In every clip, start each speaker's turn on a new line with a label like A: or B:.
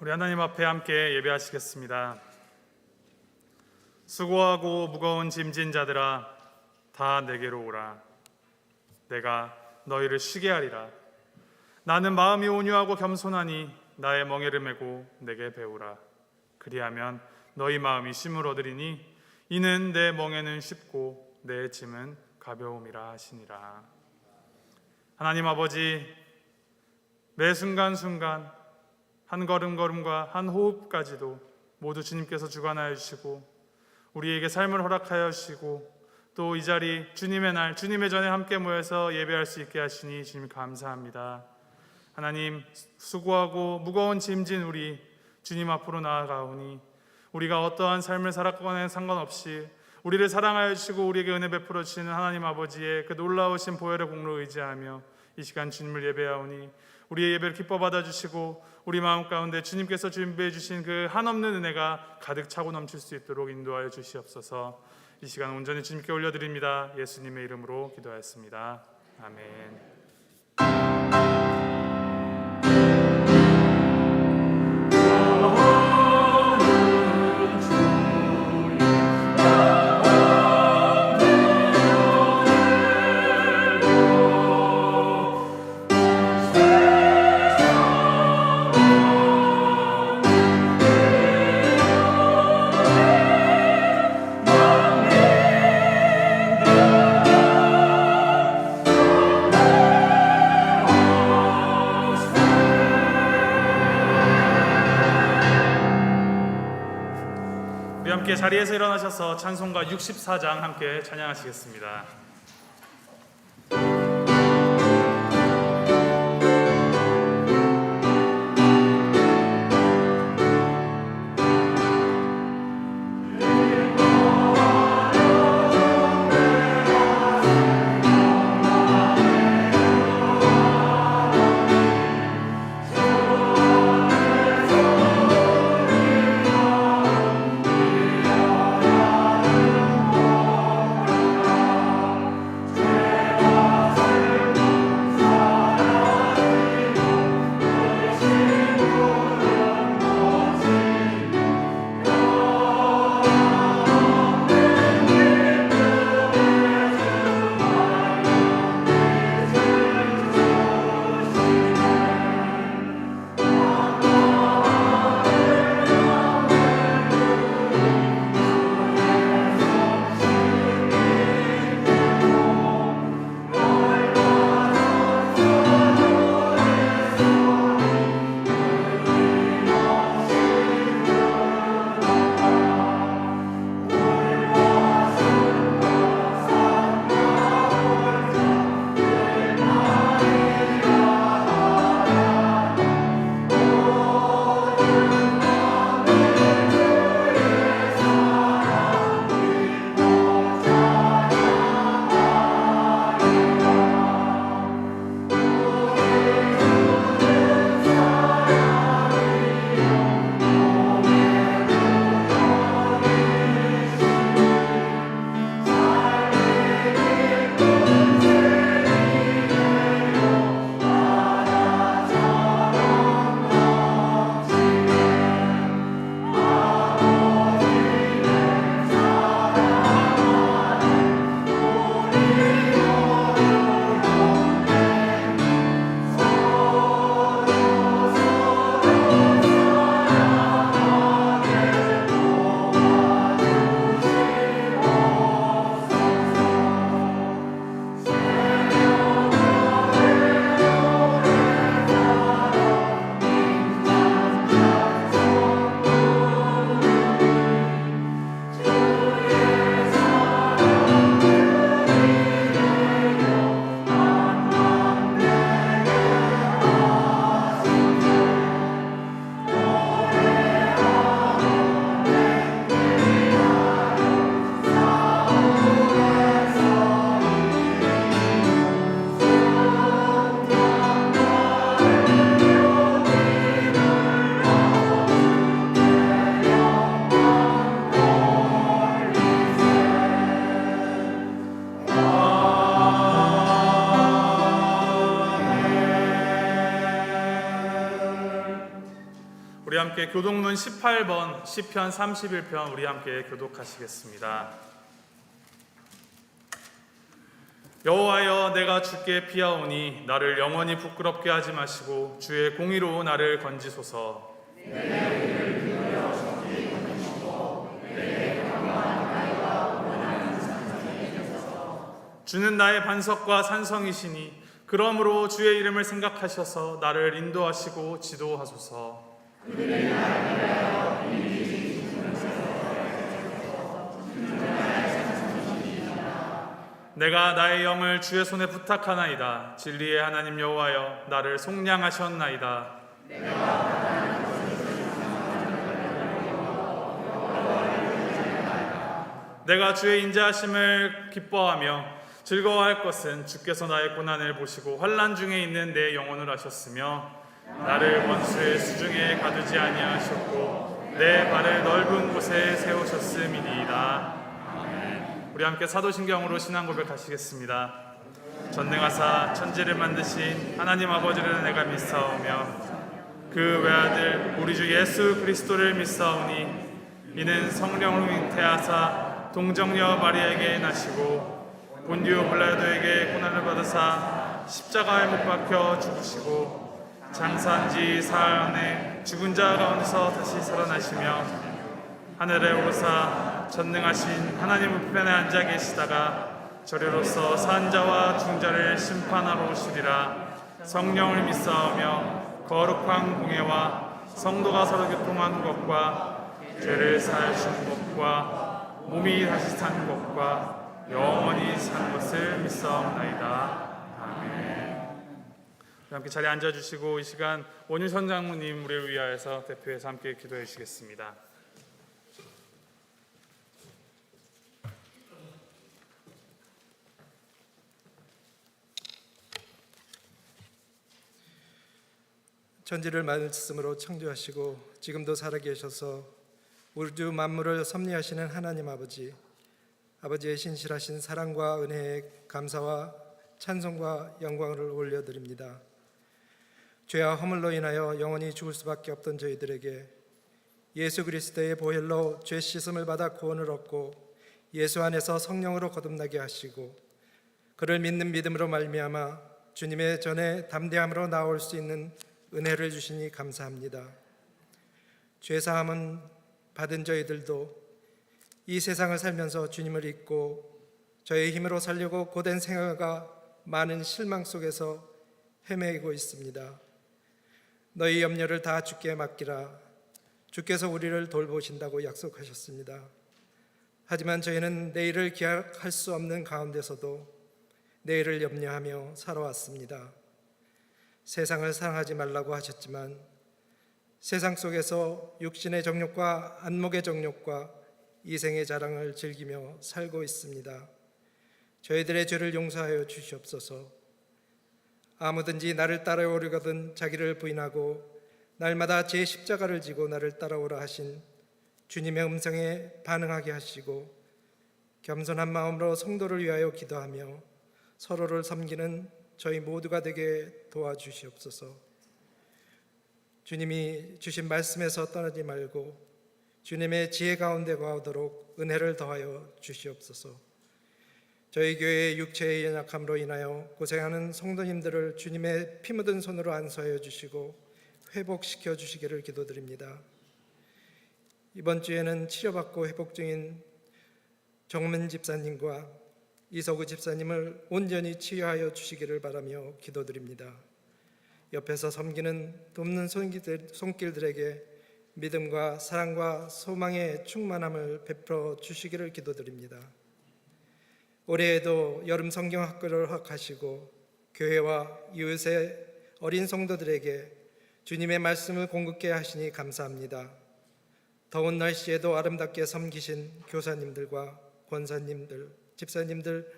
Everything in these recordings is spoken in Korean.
A: 우리 하나님 앞에 함께 예배하시겠습니다. 수고하고 무거운 짐진 자들아 다 내게로 오라. 내가 너희를 쉬게 하리라. 나는 마음이 온유하고 겸손하니 나의 멍에를 메고 내게 배우라. 그리하면 너희 마음이 쉼을 얻으리니 이는 내 멍에는 쉽고 내 짐은 가벼움이라 하시니라. 하나님 아버지, 매 순간순간 한 걸음걸음과 한 호흡까지도 모두 주님께서 주관하여 주시고 우리에게 삶을 허락하여 주시고 또 이 자리 주님의 날, 주님의 전에 함께 모여서 예배할 수 있게 하시니 주님 감사합니다. 하나님, 수고하고 무거운 짐진 우리 주님 앞으로 나아가오니 우리가 어떠한 삶을 살았거나 상관없이 우리를 사랑하여 주시고 우리에게 은혜 베풀어 주시는 하나님 아버지의 그 놀라우신 보혈의 공로를 의지하며 이 시간 주님을 예배하오니 우리의 예배를 기뻐 받아주시고 우리 마음 가운데 주님께서 준비해 주신 그 한없는 은혜가 가득 차고 넘칠 수 있도록 인도하여 주시옵소서. 이 시간 온전히 주님께 올려드립니다. 예수님의 이름으로 기도하였습니다. 아멘. 함께 자리에서 일어나셔서 찬송가 64장 함께 찬양하시겠습니다. 함께 교독문 18번 시편 31편 우리 함께 교독하시겠습니다. 여호와여, 내가 주께 피하오니 나를 영원히 부끄럽게 하지 마시고 주의 공의로 나를 건지소서. 주는 나의 반석과 산성이시니 그러므로 주의 이름을 생각하셔서 나를 인도하시고 지도하소서. 내가 나의 영을 주의 손에 부탁하나이다. 진리의 하나님 여호와여, 나를 속량하셨나이다. 내가 주의 인자하심을 기뻐하며 즐거워할 것은 주께서 나의 고난을 보시고 환난 중에 있는 내 영혼을 아셨으며 나를 원수의 수중에 가두지 아니하셨고 내 발을 넓은 곳에 세우셨음이니이다. 우리 함께 사도신경으로 신앙 고백하시겠습니다. 전능하사 천지를 만드신 하나님 아버지를 내가 믿사오며 그 외아들 우리 주 예수 그리스도를 믿사오니 이는 성령으로 잉태하사 동정녀 마리아에게 나시고 본디오 빌라도에게 고난을 받으사 십자가에 못 박혀 죽으시고 장사한 지 사흘 안에 죽은 자 가운데서 다시 살아나시며 하늘에 오르사 전능하신 하나님 우편에 앉아 계시다가 저리로서 산자와 중자를 심판하러 오시리라. 성령을 믿사오며 거룩한 공예와 성도가 서로 교통하는 것과 죄를 사하여 주는 것과 몸이 다시 사는 것과 영원히 사는 것을 믿사옵나이다. 아멘. 함께 자리에 앉아주시고 이 시간 원유선 장모님 우리를 위하여서 대표해서 함께 기도해 주시겠습니다.
B: 천지를 말씀으로 창조하시고 지금도 살아계셔서 우주 만물을 섭리하시는 하나님 아버지, 아버지의 신실하신 사랑과 은혜에 감사와 찬송과 영광을 올려드립니다. 죄와 허물로 인하여 영원히 죽을 수밖에 없던 저희들에게 예수 그리스도의 보혈로 죄 씻음을 받아 구원을 얻고 예수 안에서 성령으로 거듭나게 하시고 그를 믿는 믿음으로 말미암아 주님의 전에 담대함으로 나올 수 있는 은혜를 주시니 감사합니다. 죄사함은 받은 저희들도 이 세상을 살면서 주님을 잊고 저의 힘으로 살려고 고된 생활과 많은 실망 속에서 헤매고 있습니다. 너희 염려를 다 주께 맡기라. 주께서 우리를 돌보신다고 약속하셨습니다. 하지만 저희는 내일을 기약할 수 없는 가운데서도 내일을 염려하며 살아왔습니다. 세상을 사랑하지 말라고 하셨지만 세상 속에서 육신의 정욕과 안목의 정욕과 이생의 자랑을 즐기며 살고 있습니다. 저희들의 죄를 용서하여 주시옵소서. 아무든지 나를 따라오려거든 자기를 부인하고 날마다 제 십자가를 지고 나를 따라오라 하신 주님의 음성에 반응하게 하시고 겸손한 마음으로 성도를 위하여 기도하며 서로를 섬기는 저희 모두가 되게 도와주시옵소서. 주님이 주신 말씀에서 떠나지 말고 주님의 지혜 가운데 거하도록 은혜를 더하여 주시옵소서. 저희 교회의 육체의 연약함으로 인하여 고생하는 성도님들을 주님의 피 묻은 손으로 안수하여 주시고 회복시켜 주시기를 기도드립니다. 이번 주에는 치료받고 회복 중인 정문 집사님과 이서구 집사님을 온전히 치유하여 주시기를 바라며 기도드립니다. 옆에서 섬기는 돕는 손길들에게 믿음과 사랑과 소망의 충만함을 베풀어 주시기를 기도드립니다. 올해에도 여름 성경학교를 허락하시고 교회와 이웃의 어린 성도들에게 주님의 말씀을 공급케 하시니 감사합니다. 더운 날씨에도 아름답게 섬기신 교사님들과 권사님들, 집사님들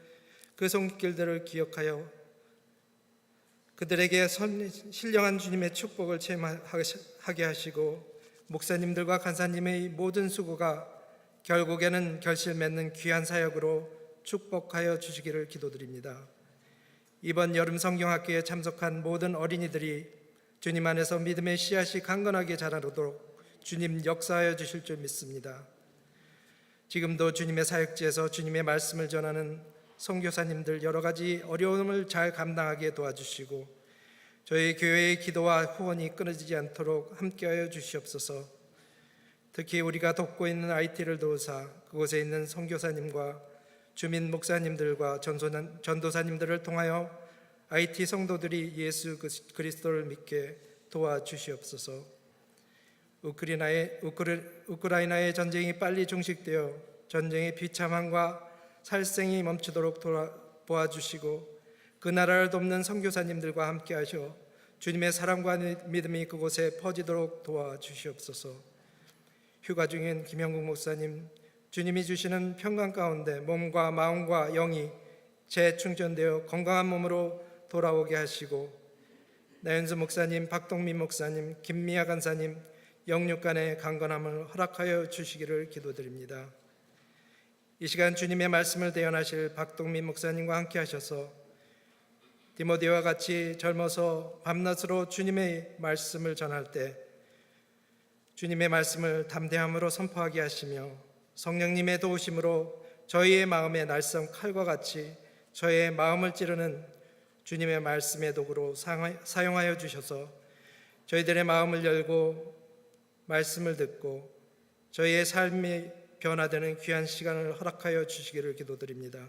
B: 그 손길들을 기억하여 그들에게 신령한 주님의 축복을 체험하게 하시고 목사님들과 간사님의 모든 수고가 결국에는 결실 맺는 귀한 사역으로 축복하여 주시기를 기도드립니다. 이번 여름 성경학교에 참석한 모든 어린이들이 주님 안에서 믿음의 씨앗이 강건하게 자라도록 주님 역사하여 주실 줄 믿습니다. 지금도 주님의 사역지에서 주님의 말씀을 전하는 선교사님들 여러 가지 어려움을 잘 감당하게 도와주시고 저희 교회의 기도와 후원이 끊어지지 않도록 함께하여 주시옵소서. 특히 우리가 돕고 있는 IT를 도우사 그곳에 있는 선교사님과 주민 목사님들과 전도사님들을 통하여 IT 성도들이 예수 그리스도를 믿게 도와주시옵소서. 우크라이나의 전쟁이 빨리 종식되어 전쟁의 비참함과 살생이 멈추도록 도와주시고 그 나라를 돕는 선교사님들과 함께하셔 주님의 사랑과 믿음이 그곳에 퍼지도록 도와주시옵소서. 휴가 중인 김영국 목사님, 주님이 주시는 평강 가운데 몸과 마음과 영이 재충전되어 건강한 몸으로 돌아오게 하시고 나연수 목사님, 박동민 목사님, 김미아 간사님 영육간의 강건함을 허락하여 주시기를 기도드립니다. 이 시간 주님의 말씀을 대언하실 박동민 목사님과 함께 하셔서 디모데와 같이 젊어서 밤낮으로 주님의 말씀을 전할 때 주님의 말씀을 담대함으로 선포하게 하시며 성령님의 도우심으로 저희의 마음에 날선 칼과 같이 저의 마음을 찌르는 주님의 말씀의 도구로 사용하여 주셔서 저희들의 마음을 열고 말씀을 듣고 저희의 삶이 변화되는 귀한 시간을 허락하여 주시기를 기도드립니다.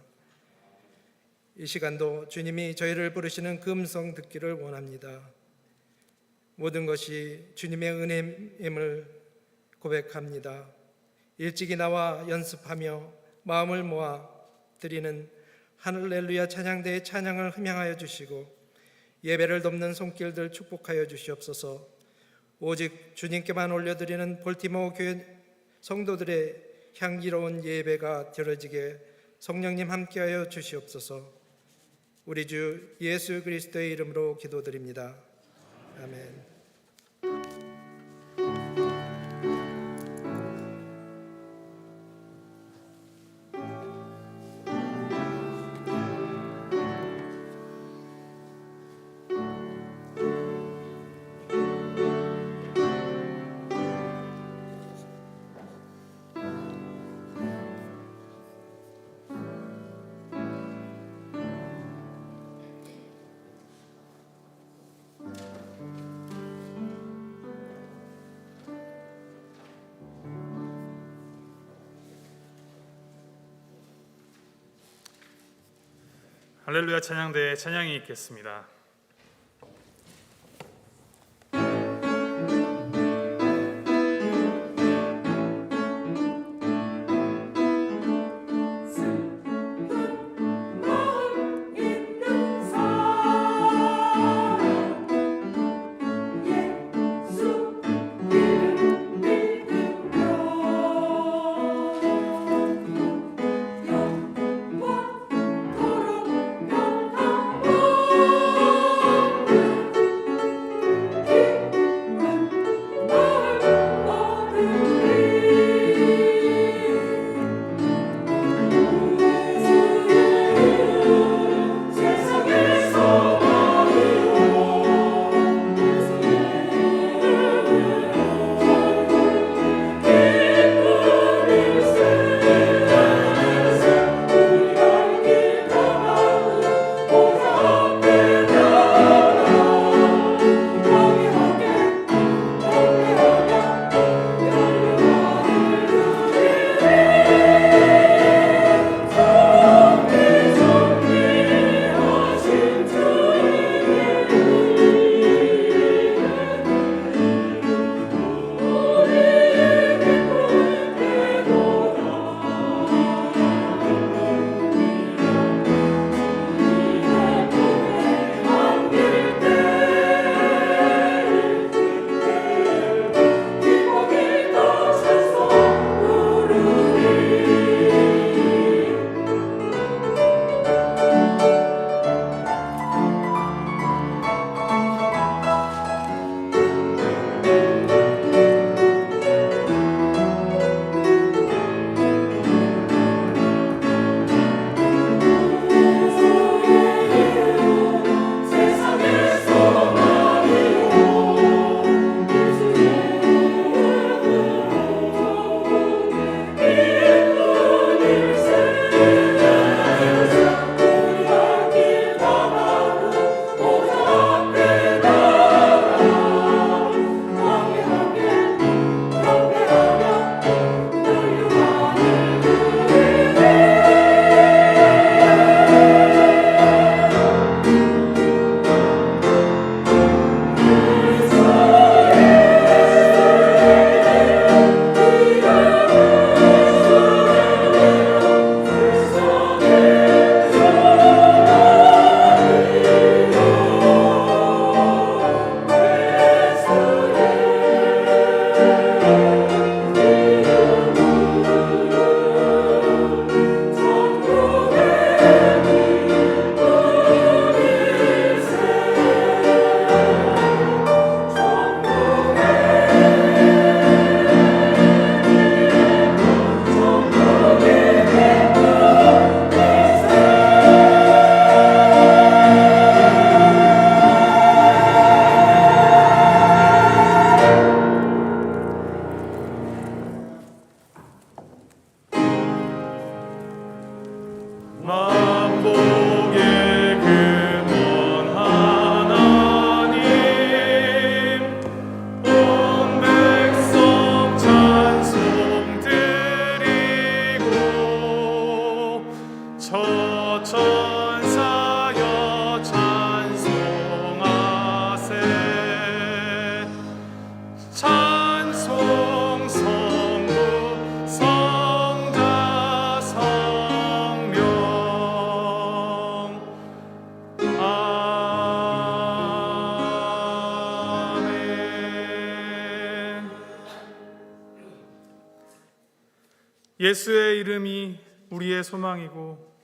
B: 이 시간도 주님이 저희를 부르시는 그 음성 듣기를 원합니다. 모든 것이 주님의 은혜임을 고백합니다. 일찍이 나와 연습하며 마음을 모아 드리는 할렐루야 찬양대의 찬양을 흠양하여 주시고 예배를 돕는 손길들 축복하여 주시옵소서. 오직 주님께만 올려드리는 볼티모어 교회 성도들의 향기로운 예배가 드려지게 성령님 함께하여 주시옵소서. 우리 주 예수 그리스도의 이름으로 기도드립니다. 아멘.
A: 할렐루야 찬양대의 찬양이 있겠습니다.
C: 오
A: 만복의 근원 하나님, 온 백성 찬송 드리고 저 천사여 찬송하세. 찬송 성부 성자 성령 아멘. 예수의 이름이 우리의 소망이고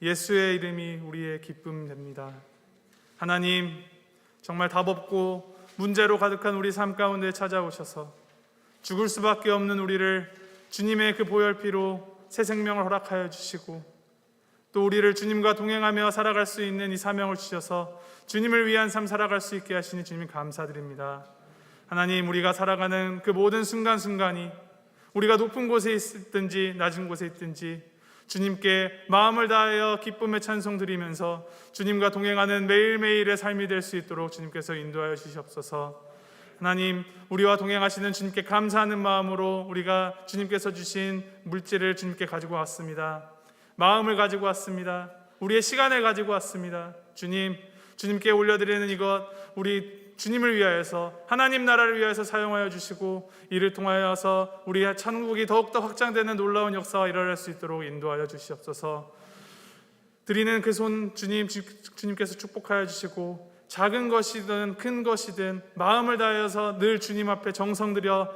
A: 예수의 이름이 우리의 기쁨 됩니다. 하나님, 정말 답없고 문제로 가득한 우리 삶 가운데 찾아오셔서 죽을 수밖에 없는 우리를 주님의 그 보혈피로 새 생명을 허락하여 주시고 또 우리를 주님과 동행하며 살아갈 수 있는 이 사명을 주셔서 주님을 위한 삶 살아갈 수 있게 하시니 주님 감사드립니다. 하나님, 우리가 살아가는 그 모든 순간순간이 우리가 높은 곳에 있든지 낮은 곳에 있든지 주님께 마음을 다하여 기쁨의 찬송 드리면서 주님과 동행하는 매일매일의 삶이 될 수 있도록 주님께서 인도하여 주시옵소서. 하나님, 우리와 동행하시는 주님께 감사하는 마음으로 우리가 주님께서 주신 물질을 주님께 가지고 왔습니다. 마음을 가지고 왔습니다. 우리의 시간을 가지고 왔습니다. 주님께 올려드리는 이것 우리 주님을 위하여서 하나님 나라를 위하여서 사용하여 주시고 이를 통하여서 우리의 천국이 더욱더 확장되는 놀라운 역사가 일어날 수 있도록 인도하여 주시옵소서. 드리는 그 손 주님께서 축복하여 주시고 작은 것이든 큰 것이든 마음을 다하여서 늘 주님 앞에 정성 들여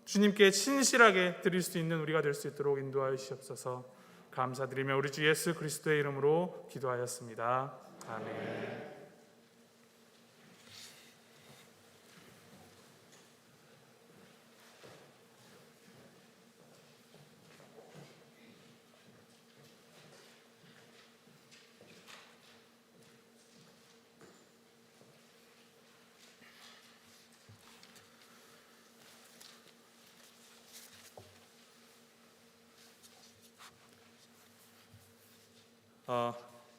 A: 주님께 신실하게 드릴 수 있는 우리가 될 수 있도록 인도하여 주시옵소서. 감사드리며 우리 주 예수 그리스도의 이름으로 기도하였습니다. 아멘.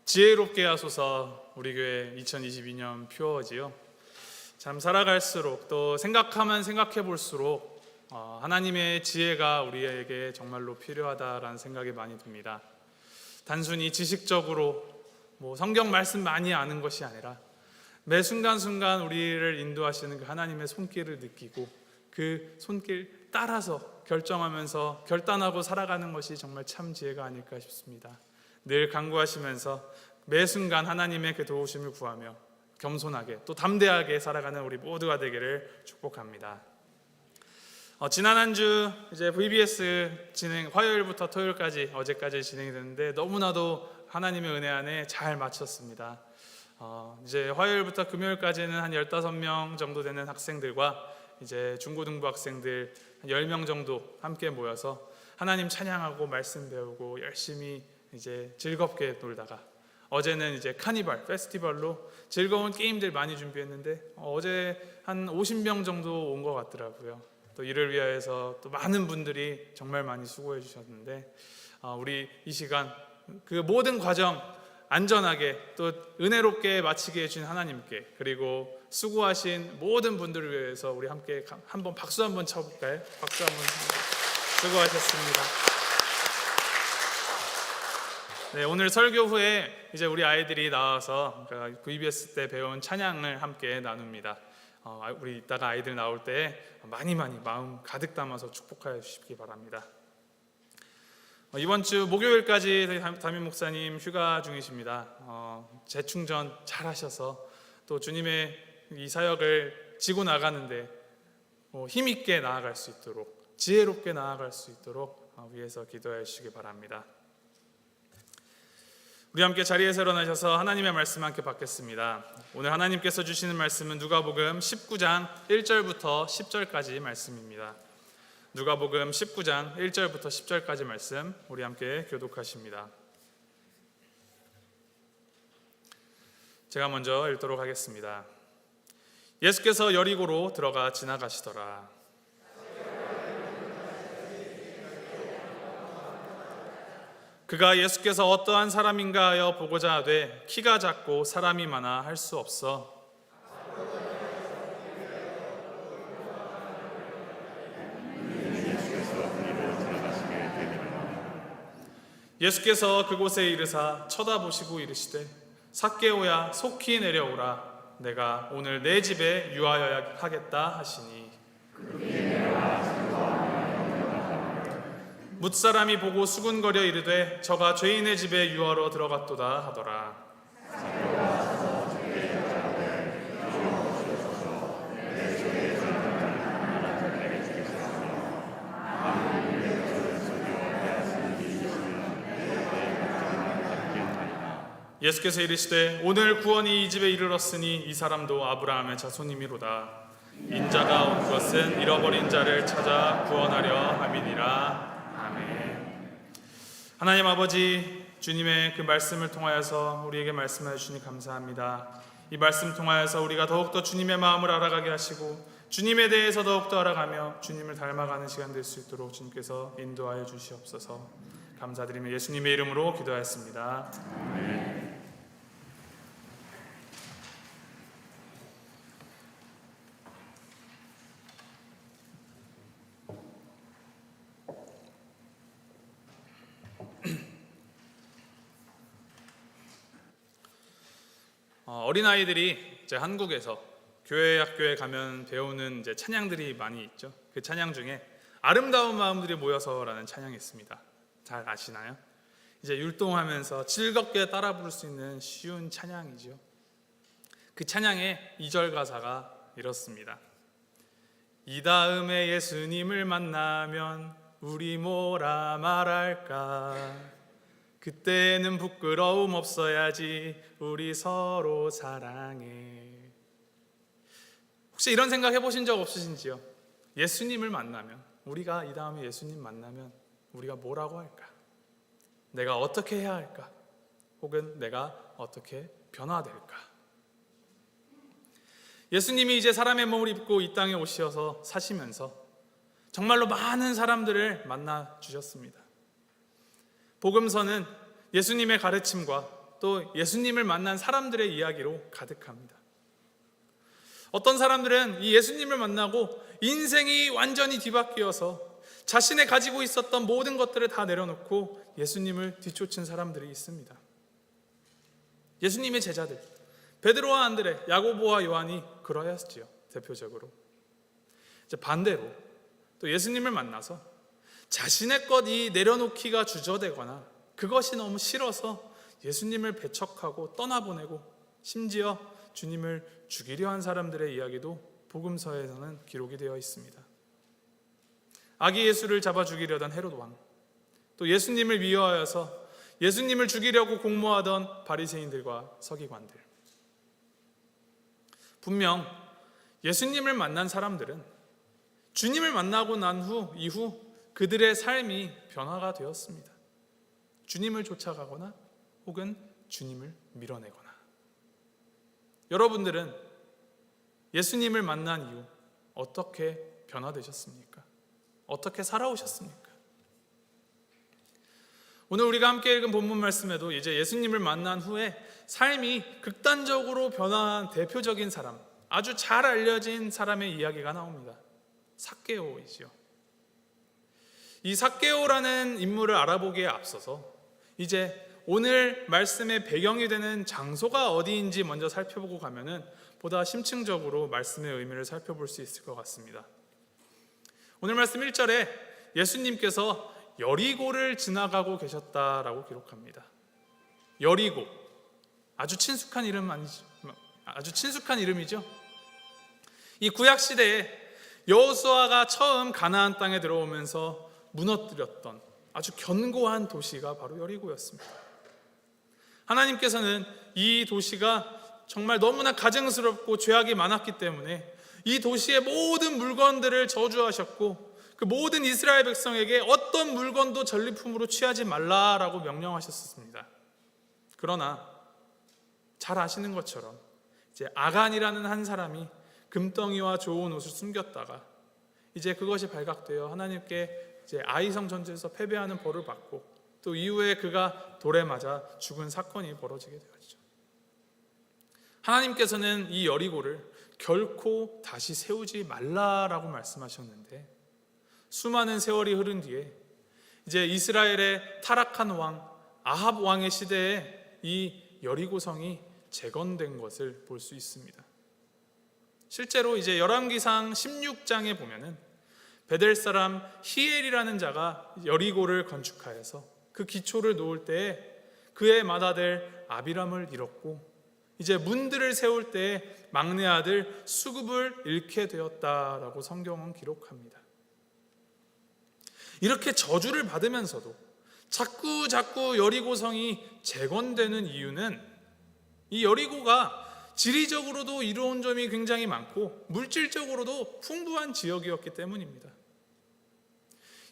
A: 지혜롭게 하소서 우리 교회 2022년 퓨어지요. 참 살아갈수록 또 생각하면 생각해 볼수록 하나님의 지혜가 우리에게 정말로 필요하다라는 생각이 많이 듭니다. 단순히 지식적으로 성경 말씀 많이 아는 것이 아니라 매 순간순간 우리를 인도하시는 그 하나님의 손길을 느끼고 그 손길 따라서 결정하면서 결단하고 살아가는 것이 정말 참 지혜가 아닐까 싶습니다. 늘 간구하시면서 매 순간 하나님의 그 도우심을 구하며 겸손하게 또 담대하게 살아가는 우리 모두가 되기를 축복합니다. 지난 한 주 이제 VBS 진행 화요일부터 토요일까지 어제까지 진행이 됐는데 너무나도 하나님의 은혜 안에 잘 마쳤습니다. 이제 화요일부터 금요일까지는 한 15명 정도 되는 학생들과 이제 중고등부 학생들 한 10명 정도 함께 모여서 하나님 찬양하고 말씀 배우고 열심히 이제 즐겁게 놀다가 어제는 이제 카니발 페스티벌로 즐거운 게임들 많이 준비했는데 어제 한 50명 정도 온 것 같더라고요. 또 이를 위하여서 또 많은 분들이 정말 많이 수고해 주셨는데 우리 이 시간 그 모든 과정 안전하게 또 은혜롭게 마치게 해주신 하나님께 그리고 수고하신 모든 분들을 위해서 우리 함께 한번 박수 한번 쳐볼까요? 박수 한번. 수고하셨습니다. 네, 오늘 설교 후에 이제 우리 아이들이 나와서 VBS 때 배운 찬양을 함께 나눕니다. 우리 이따가 아이들 나올 때 많이 마음 가득 담아서 축복하여 주시기 바랍니다. 이번 주 목요일까지 담임 목사님 휴가 중이십니다. 재충전 잘 하셔서 또 주님의 이 사역을 지고 나가는데 힘있게 나아갈 수 있도록 지혜롭게 나아갈 수 있도록 위해서 기도해 주시기 바랍니다. 우리 함께 자리에서 일어나셔서 하나님의 말씀 함께 받겠습니다. 오늘 하나님께서 주시는 말씀은 누가복음 19장 1절부터 10절까지 말씀입니다. 누가복음 19장 1절부터 10절까지 말씀 우리 함께 교독하십니다. 제가 먼저 읽도록 하겠습니다. 예수께서 여리고로 들어가 지나가시더라. 그가 예수께서 어떠한 사람인가 하여 보고자 하되 키가 작고 사람이 많아 할 수 없어 예수께서 그곳에 이르사 쳐다보시고 이르시되 삭개오야 속히 내려오라 내가 오늘 내 집에 유하여야 하겠다 하시니 뭇사람이 보고 수군거려 이르되 저가 죄인의 집에 유하러 들어갔도다 하더라. 예수께서 이르시되 오늘 구원이 이 집에 이르렀으니 이 사람도 아브라함의 자손이미로다. 인자가 온 것은 잃어버린 자를 찾아 구원하려 함이니라. 아멘. 하나님 아버지, 주님의 그 말씀을 통하여서 우리에게 말씀해 주시니 감사합니다. 이 말씀 통하여서 우리가 더욱더 주님의 마음을 알아가게 하시고 주님에 대해서 더욱더 알아가며 주님을 닮아가는 시간 될 수 있도록 주님께서 인도하여 주시옵소서. 감사드리며 예수님의 이름으로 기도하였습니다. 아멘. 어린아이들이 이제 한국에서 교회 학교에 가면 배우는 이제 찬양들이 많이 있죠. 그 찬양 중에 아름다운 마음들이 모여서라는 찬양이 있습니다. 잘 아시나요? 이제 율동하면서 즐겁게 따라 부를 수 있는 쉬운 찬양이죠. 그 찬양의 2절 가사가 이렇습니다. 이 다음에 예수님을 만나면 우리 뭐라 말할까? 그때는 부끄러움 없어야지 우리 서로 사랑해. 혹시 이런 생각 해보신 적 없으신지요? 예수님을 만나면, 우리가 이 다음에 예수님 만나면 우리가 뭐라고 할까? 내가 어떻게 해야 할까? 혹은 내가 어떻게 변화될까? 예수님이 이제 사람의 몸을 입고 이 땅에 오셔서 사시면서 정말로 많은 사람들을 만나 주셨습니다. 복음서는 예수님의 가르침과 또 예수님을 만난 사람들의 이야기로 가득합니다. 어떤 사람들은 이 예수님을 만나고 인생이 완전히 뒤바뀌어서 자신의 가지고 있었던 모든 것들을 다 내려놓고 예수님을 뒤쫓은 사람들이 있습니다. 예수님의 제자들 베드로와 안드레, 야고보와 요한이 그러했지요. 대표적으로. 이제 반대로 또 예수님을 만나서 자신의 것이 내려놓기가 주저되거나 그것이 너무 싫어서 예수님을 배척하고 떠나보내고 심지어 주님을 죽이려 한 사람들의 이야기도 복음서에서는 기록이 되어 있습니다. 아기 예수를 잡아 죽이려던 헤롯 왕, 또 예수님을 미워하여서 예수님을 죽이려고 공모하던 바리새인들과 서기관들. 분명 예수님을 만난 사람들은 주님을 만나고 난 이후 그들의 삶이 변화가 되었습니다. 주님을 쫓아가거나 혹은 주님을 밀어내거나. 여러분들은 예수님을 만난 이후 어떻게 변화되셨습니까? 어떻게 살아오셨습니까? 오늘 우리가 함께 읽은 본문 말씀에도 이제 예수님을 만난 후에 삶이 극단적으로 변화한 대표적인 사람, 아주 잘 알려진 사람의 이야기가 나옵니다. 삭개오이지요. 이 삭개오라는 인물을 알아보기에 앞서서 이제 오늘 말씀의 배경이 되는 장소가 어디인지 먼저 살펴보고 가면은 보다 심층적으로 말씀의 의미를 살펴볼 수 있을 것 같습니다. 오늘 말씀 1절에 예수님께서 여리고를 지나가고 계셨다라고 기록합니다. 여리고, 아주 친숙한 이름 아니죠? 아주 친숙한 이름이죠. 이 구약 시대에 여호수아가 처음 가나안 땅에 들어오면서 무너뜨렸던 아주 견고한 도시가 바로 여리고였습니다. 하나님께서는 이 도시가 정말 너무나 가증스럽고 죄악이 많았기 때문에 이 도시의 모든 물건들을 저주하셨고 그 모든 이스라엘 백성에게 어떤 물건도 전리품으로 취하지 말라라고 명령하셨습니다. 그러나 잘 아시는 것처럼 이제 아간이라는 한 사람이 금덩이와 좋은 옷을 숨겼다가 이제 그것이 발각되어 하나님께 이제 아이성 전투에서 패배하는 벌을 받고 또 또 이후에 그가 돌에 맞아 죽은 사건이 벌어지게 되었죠. 하나님께서는 이 여리고를 결코 다시 세우지 말라라고 말씀하셨는데, 수많은 세월이 흐른 뒤에 이제 이스라엘의 타락한 왕 아합 왕의 시대에 이 여리고성이 재건된 것을 볼 수 있습니다. 실제로 이제 열왕기상 16장에 보면은 베델 사람 히엘이라는 자가 여리고를 건축하여서 그 기초를 놓을 때에 그의 맏아들 아비람을 잃었고, 이제 문들을 세울 때에 막내 아들 수굽을 잃게 되었다라고 성경은 기록합니다. 이렇게 저주를 받으면서도 자꾸 여리고성이 재건되는 이유는 이 여리고가 지리적으로도 이로운 점이 굉장히 많고 물질적으로도 풍부한 지역이었기 때문입니다.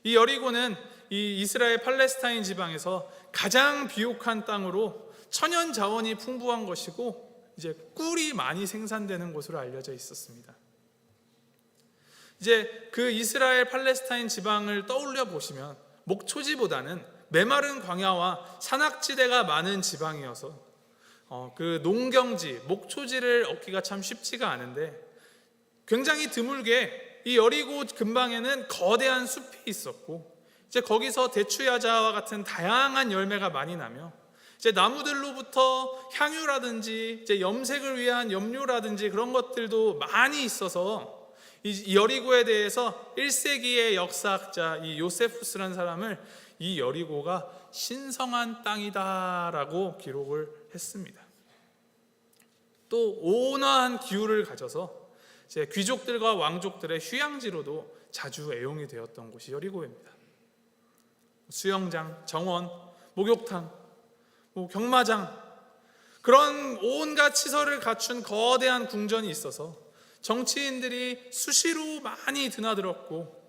A: 이 여리고는 이 이스라엘 팔레스타인 지방에서 가장 비옥한 땅으로 천연 자원이 풍부한 것이고 이제 꿀이 많이 생산되는 곳으로 알려져 있었습니다. 이제 그 이스라엘 팔레스타인 지방을 떠올려 보시면 목초지보다는 메마른 광야와 산악지대가 많은 지방이어서 그 농경지, 목초지를 얻기가 참 쉽지가 않은데, 굉장히 드물게 이 여리고 근방에는 거대한 숲이 있었고, 이제 거기서 대추야자와 같은 다양한 열매가 많이 나며, 이제 나무들로부터 향유라든지 이제 염색을 위한 염료라든지 그런 것들도 많이 있어서 이 여리고에 대해서 1세기의 역사학자 이 요세푸스라는 사람을 이 여리고가 신성한 땅이다라고 기록을 했습니다. 또 온화한 기후를 가져서 이제 귀족들과 왕족들의 휴양지로도 자주 애용이 되었던 곳이 여리고입니다. 수영장, 정원, 목욕탕, 경마장, 그런 온갖 시설을 갖춘 거대한 궁전이 있어서 정치인들이 수시로 많이 드나들었고,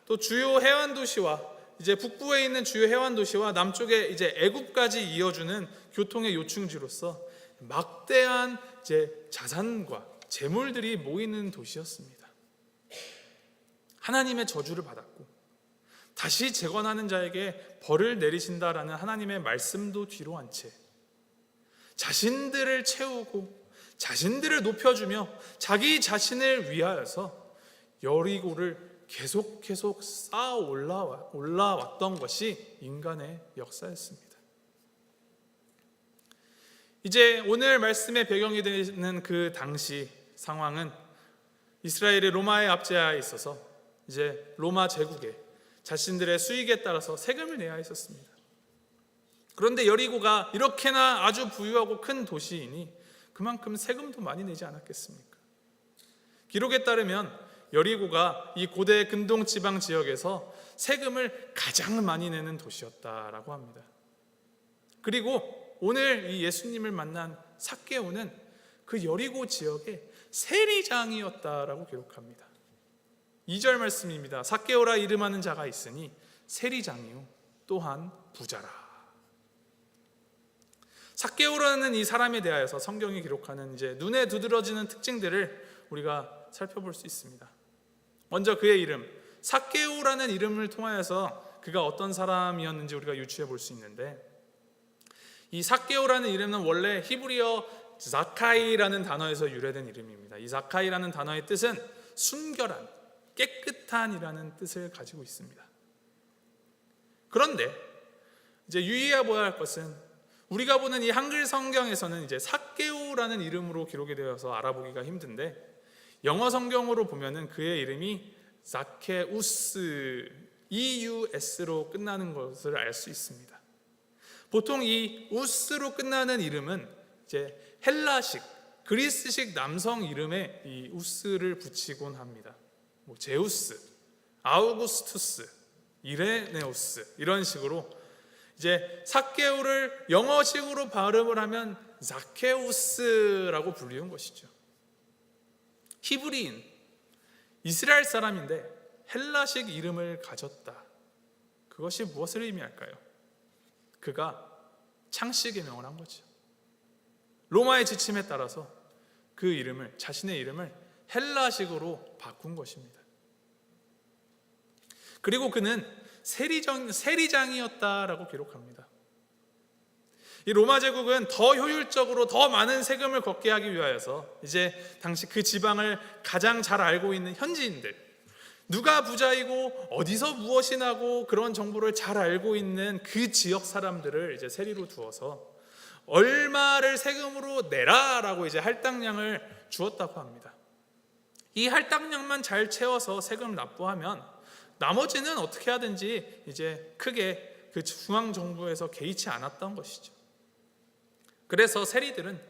A: 또 주요 해안 도시와 이제 북부에 있는 주요 해안 도시와 남쪽에 이제 애굽까지 이어주는 교통의 요충지로서 막대한 이제 자산과 재물들이 모이는 도시였습니다. 하나님의 저주를 받았고 다시 재건하는 자에게 벌을 내리신다라는 하나님의 말씀도 뒤로 한 채 자신들을 채우고 자신들을 높여주며 자기 자신을 위하여서 여리고를 계속 쌓아 올라왔던 것이 인간의 역사였습니다. 이제 오늘 말씀의 배경이 되는 그 당시 상황은 이스라엘이 로마의 압제하에 있어서 이제 로마 제국에 자신들의 수익에 따라서 세금을 내야 했었습니다. 그런데 여리고가 이렇게나 아주 부유하고 큰 도시이니 그만큼 세금도 많이 내지 않았겠습니까? 기록에 따르면 여리고가 이 고대 근동 지방 지역에서 세금을 가장 많이 내는 도시였다라고 합니다. 그리고 오늘 이 예수님을 만난 삭개오는 그 여리고 지역의 세리장이었다라고 기록합니다. 2절 말씀입니다. 삭개오라 이름하는 자가 있으니 세리장이요 또한 부자라. 삭개오라는 이 사람에 대하여서 성경이 기록하는 이제 눈에 두드러지는 특징들을 우리가 살펴볼 수 있습니다. 먼저 그의 이름, 삭개오라는 이름을 통하여서 그가 어떤 사람이었는지 우리가 유추해 볼 수 있는데, 이 삭개오라는 이름은 원래 히브리어 자카이라는 단어에서 유래된 이름입니다. 이 자카이라는 단어의 뜻은 순결한, 깨끗한이라는 뜻을 가지고 있습니다. 그런데 이제 유의해야 할 것은 우리가 보는 이 한글 성경에서는 이제 삭개오라는 이름으로 기록이 되어서 알아보기가 힘든데, 영어 성경으로 보면은 그의 이름이 자케우스, EUS로 끝나는 것을 알 수 있습니다. 보통 이 우스로 끝나는 이름은 이제 헬라식, 그리스식 남성 이름에 이 우스를 붙이곤 합니다. 제우스, 아우구스투스, 이레네우스 이런 식으로 이제 삭개오를 영어식으로 발음을 하면 자케우스라고 불리는 것이죠. 히브리인, 이스라엘 사람인데 헬라식 이름을 가졌다. 그것이 무엇을 의미할까요? 그가 창씨 계명을 한 거죠. 로마의 지침에 따라서 그 이름을, 자신의 이름을 헬라식으로 바꾼 것입니다. 그리고 그는 세리장이었다라고 기록합니다. 이 로마 제국은 더 효율적으로 더 많은 세금을 걷게 하기 위하여서 이제 당시 그 지방을 가장 잘 알고 있는 현지인들, 누가 부자이고 어디서 무엇이 나고 그런 정보를 잘 알고 있는 그 지역 사람들을 이제 세리로 두어서 얼마를 세금으로 내라라고 이제 할당량을 주었다고 합니다. 이 할당량만 잘 채워서 세금을 납부하면 나머지는 어떻게 하든지 이제 크게 그 중앙 정부에서 개의치 않았던 것이죠. 그래서 세리들은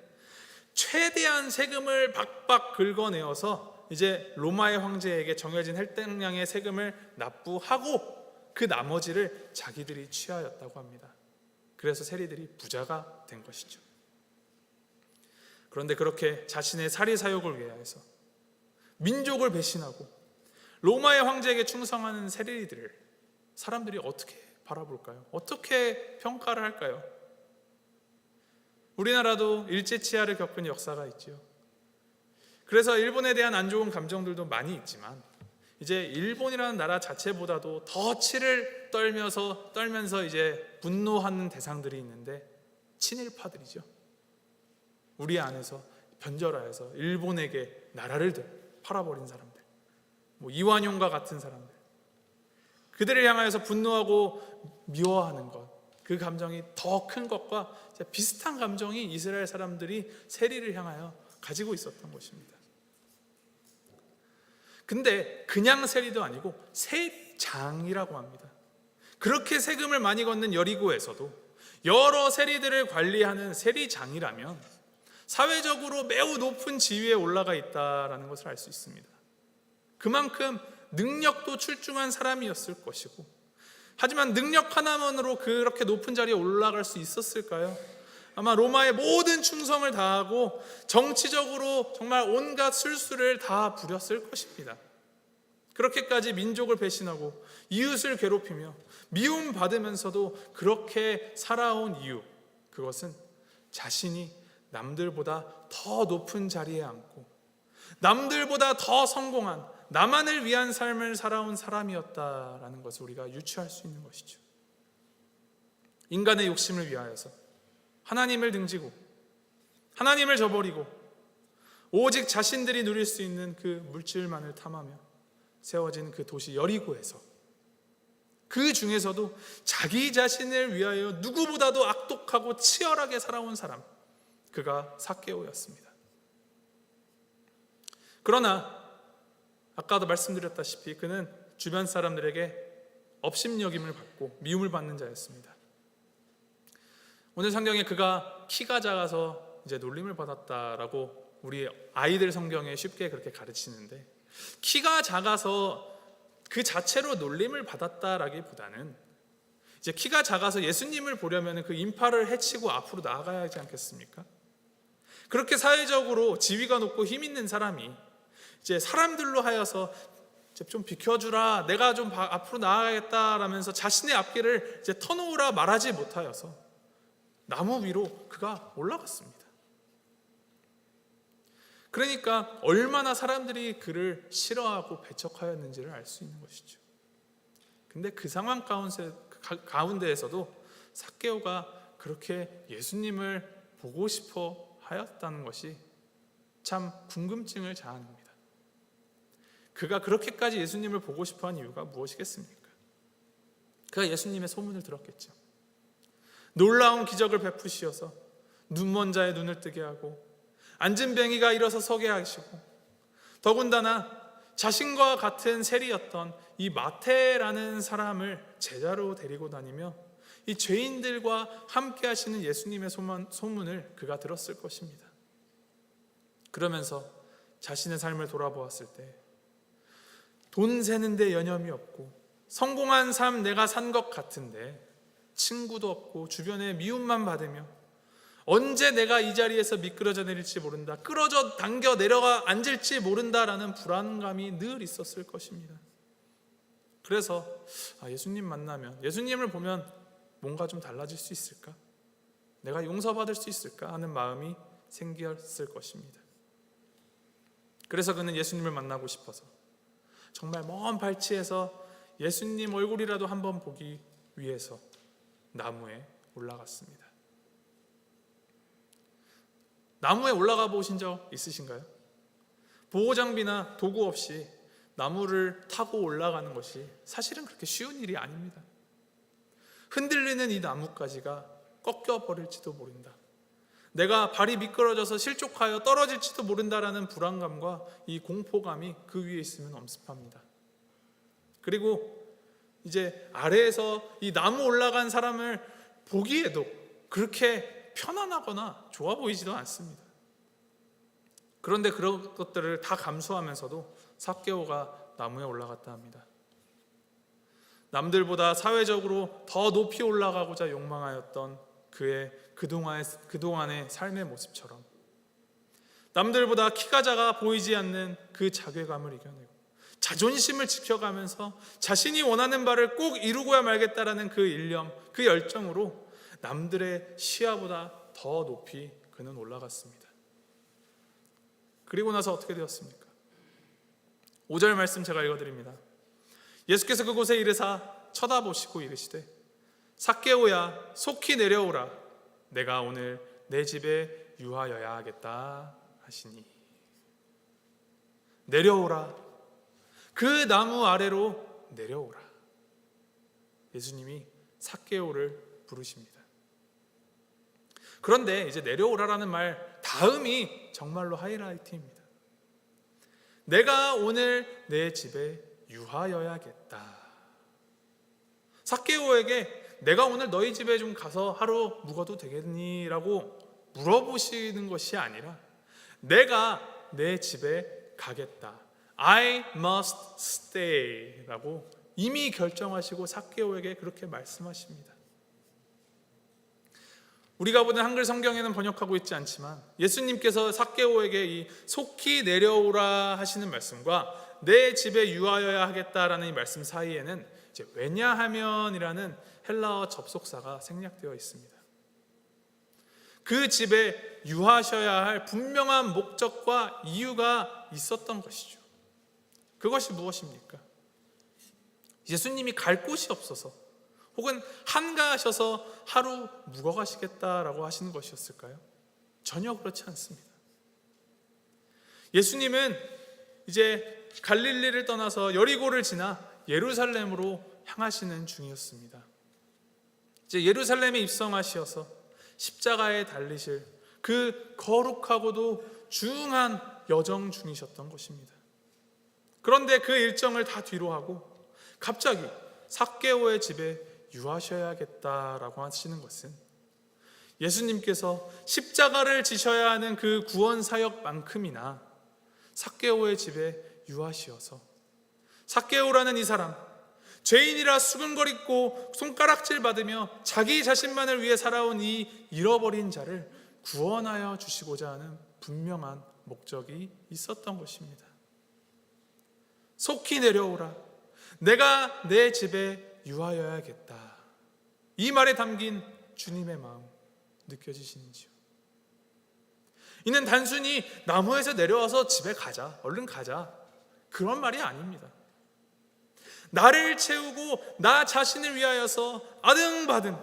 A: 최대한 세금을 박박 긁어내어서 이제 로마의 황제에게 정해진 할당량의 세금을 납부하고 그 나머지를 자기들이 취하였다고 합니다. 그래서 세리들이 부자가 된 것이죠. 그런데 그렇게 자신의 사리사욕을 위하여서 민족을 배신하고 로마의 황제에게 충성하는 세리들을 사람들이 어떻게 바라볼까요? 어떻게 평가를 할까요? 우리나라도 일제치하를 겪은 역사가 있죠. 그래서 일본에 대한 안 좋은 감정들도 많이 있지만 이제 일본이라는 나라 자체보다도 더 치를 떨면서 이제 분노하는 대상들이 있는데 친일파들이죠. 우리 안에서 변절하여서 일본에게 나라를 팔아버린 사람들, 이완용과 같은 사람들, 그들을 향하여서 분노하고 미워하는 것, 그 감정이 더 큰 것과 비슷한 감정이 이스라엘 사람들이 세리를 향하여 가지고 있었던 것입니다. 근데 그냥 세리도 아니고 세리장이라고 합니다. 그렇게 세금을 많이 걷는 여리고에서도 여러 세리들을 관리하는 세리장이라면 사회적으로 매우 높은 지위에 올라가 있다는 것을 알 수 있습니다. 그만큼 능력도 출중한 사람이었을 것이고, 하지만 능력 하나만으로 그렇게 높은 자리에 올라갈 수 있었을까요? 아마 로마의 모든 충성을 다하고 정치적으로 정말 온갖 술수를 다 부렸을 것입니다. 그렇게까지 민족을 배신하고 이웃을 괴롭히며 미움받으면서도 그렇게 살아온 이유, 그것은 자신이 남들보다 더 높은 자리에 앉고 남들보다 더 성공한 나만을 위한 삶을 살아온 사람이었다라는 것을 우리가 유추할 수 있는 것이죠. 인간의 욕심을 위하여서 하나님을 등지고 하나님을 저버리고 오직 자신들이 누릴 수 있는 그 물질만을 탐하며 세워진 그 도시 여리고에서 그 중에서도 자기 자신을 위하여 누구보다도 악독하고 치열하게 살아온 사람, 그가 삭개오였습니다. 그러나 아까도 말씀드렸다시피 그는 주변 사람들에게 업신여김을 받고 미움을 받는 자였습니다. 오늘 성경에 그가 키가 작아서 이제 놀림을 받았다라고 우리 아이들 성경에 쉽게 그렇게 가르치는데, 키가 작아서 그 자체로 놀림을 받았다라기보다는 이제 키가 작아서 예수님을 보려면 그 인파를 헤치고 앞으로 나아가야 하지 않겠습니까? 그렇게 사회적으로 지위가 높고 힘 있는 사람이 이제 사람들로 하여서 좀 비켜주라, 내가 좀 앞으로 나아가겠다라면서 자신의 앞길을 이제 터놓으라 말하지 못하여서 나무 위로 그가 올라갔습니다. 그러니까 얼마나 사람들이 그를 싫어하고 배척하였는지를 알 수 있는 것이죠. 근데 그 상황 가운데에서도 삭개오가 그렇게 예수님을 보고 싶어 하였다는 것이 참 궁금증을 자아냅니다. 그가 그렇게까지 예수님을 보고 싶어 한 이유가 무엇이겠습니까? 그가 예수님의 소문을 들었겠죠. 놀라운 기적을 베푸시어서 눈먼 자의 눈을 뜨게 하고 앉은 병이가 일어서 서게 하시고, 더군다나 자신과 같은 세리였던 이 마태라는 사람을 제자로 데리고 다니며 이 죄인들과 함께 하시는 예수님의 소문을 그가 들었을 것입니다. 그러면서 자신의 삶을 돌아보았을 때 돈 세는데 여념이 없고 성공한 삶 내가 산 것 같은데 친구도 없고 주변에 미움만 받으며 언제 내가 이 자리에서 미끄러져 내릴지 모른다, 끌어져 당겨 내려가 앉을지 모른다라는 불안감이 늘 있었을 것입니다. 그래서 예수님 만나면, 예수님을 보면 뭔가 좀 달라질 수 있을까? 내가 용서받을 수 있을까? 하는 마음이 생겼을 것입니다. 그래서 그는 예수님을 만나고 싶어서 정말 먼 발치에서 예수님 얼굴이라도 한번 보기 위해서 나무에 올라갔습니다. 나무에 올라가 보신 적 있으신가요? 보호장비나 도구 없이 나무를 타고 올라가는 것이 사실은 그렇게 쉬운 일이 아닙니다. 흔들리는 이 나뭇가지가 꺾여버릴지도 모른다. 내가 발이 미끄러져서 실족하여 떨어질지도 모른다라는 불안감과 이 공포감이 그 위에 있으면 엄습합니다. 그리고 이제 아래에서 이 나무 올라간 사람을 보기에도 그렇게 편안하거나 좋아 보이지도 않습니다. 그런데 그런 것들을 다 감수하면서도 삭개오가 나무에 올라갔다 합니다. 남들보다 사회적으로 더 높이 올라가고자 욕망하였던 그의 그동안의 삶의 모습처럼 남들보다 키가 작아 보이지 않는 그 자괴감을 이겨내고 자존심을 지켜가면서 자신이 원하는 바를 꼭 이루고야 말겠다라는 그 일념, 그 열정으로 남들의 시야보다 더 높이 그는 올라갔습니다. 그리고 나서 어떻게 되었습니까? 5절 말씀 제가 읽어드립니다. 예수께서 그곳에 이르사 쳐다보시고 이르시되 삭개오야 속히 내려오라 내가 오늘 내 집에 유하여야 하겠다 하시니. 내려오라, 그 나무 아래로 내려오라. 예수님이 삭개오를 부르십니다. 그런데 이제 내려오라라는 말 다음이 정말로 하이라이트입니다. 내가 오늘 내 집에 유하여야겠다. 삭개오에게 내가 오늘 너희 집에 좀 가서 하루 묵어도 되겠니? 라고 물어보시는 것이 아니라 내가 내 집에 가겠다. I must stay 라고 이미 결정하시고 삭개오에게 그렇게 말씀하십니다. 우리가 보는 한글 성경에는 번역하고 있지 않지만 예수님께서 삭개오에게 이 속히 내려오라 하시는 말씀과 내 집에 유하여야 하겠다라는 이 말씀 사이에는 이제 왜냐하면이라는 헬라어 접속사가 생략되어 있습니다. 그 집에 유하셔야 할 분명한 목적과 이유가 있었던 것이죠. 그것이 무엇입니까? 예수님이 갈 곳이 없어서 혹은 한가하셔서 하루 묵어가시겠다라고 하시는 것이었을까요? 전혀 그렇지 않습니다. 예수님은 이제 갈릴리를 떠나서 여리고를 지나 예루살렘으로 향하시는 중이었습니다. 이제 예루살렘에 입성하시어서 십자가에 달리실 그 거룩하고도 중한 여정 중이셨던 것입니다. 그런데 그 일정을 다 뒤로 하고 갑자기 삭개오의 집에 유하셔야겠다라고 하시는 것은 예수님께서 십자가를 지셔야 하는 그 구원 사역만큼이나 삭개오의 집에 유하시어서 삭개오라는 이 사람, 죄인이라 수근거리고 손가락질 받으며 자기 자신만을 위해 살아온 이 잃어버린 자를 구원하여 주시고자 하는 분명한 목적이 있었던 것입니다. 속히 내려오라, 내가 내 집에 유하여야겠다. 이 말에 담긴 주님의 마음 느껴지시는지요? 이는 단순히 나무에서 내려와서 집에 가자, 얼른 가자, 그런 말이 아닙니다. 나를 채우고 나 자신을 위하여서 아등바등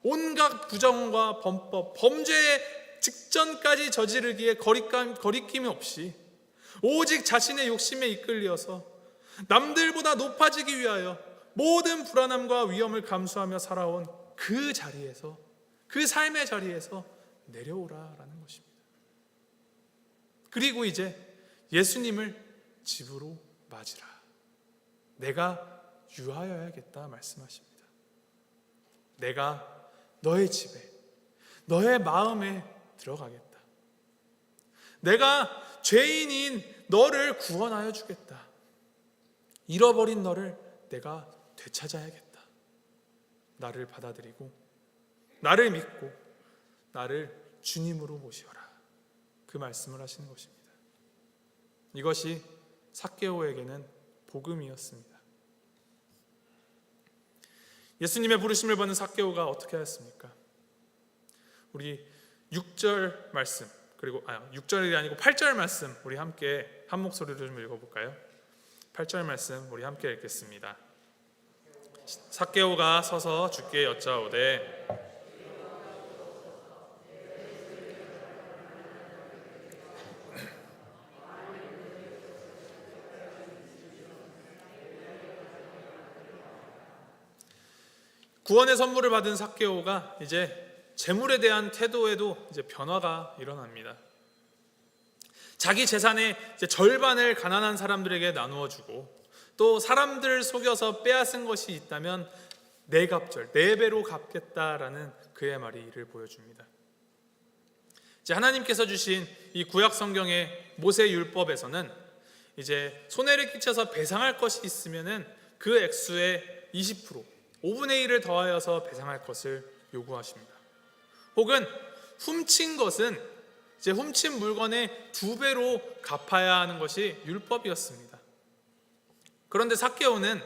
A: 온갖 부정과 범법, 범죄의 직전까지 저지르기에 거리낌이 없이 오직 자신의 욕심에 이끌려서 남들보다 높아지기 위하여 모든 불안함과 위험을 감수하며 살아온 그 자리에서, 그 삶의 자리에서 내려오라라는 것입니다. 그리고 이제 예수님을 집으로 맞으라, 내가 유하여야겠다 말씀하십니다. 내가 너의 집에, 너의 마음에 들어가겠다. 내가 죄인인 너를 구원하여 주겠다. 잃어버린 너를 내가 되찾아야겠다. 나를 받아들이고 나를 믿고 나를 주님으로 모시어라. 그 말씀을 하시는 것입니다. 이것이 삭개오에게는 복음이었습니다. 예수님의 부르심을 받는 삭개오가 어떻게 하였습니까? 우리 6절 말씀, 그리고 6절이 아니고 8절 말씀 우리 함께 한 목소리로 좀 읽어볼까요? 8절 말씀 우리 함께 읽겠습니다. 삭개오가 서서 주께 여짜오되 구원의 선물을 받은 삭개오가 이제 재물에 대한 태도에도 이제 변화가 일어납니다. 자기 재산의 이제 절반을 가난한 사람들에게 나누어 주고, 또 사람들을 속여서 빼앗은 것이 있다면 네 값절, 네 배로 갚겠다라는 그의 말을 보여줍니다. 이제 하나님께서 주신 이 구약 성경의 모세 율법에서는 이제 손해를 끼쳐서 배상할 것이 있으면은 그 액수의 20%, 5분의 1을 더하여서 배상할 것을 요구하십니다. 혹은 훔친 것은 이제 훔친 물건의 2배로 갚아야 하는 것이 율법이었습니다. 그런데 삭개오는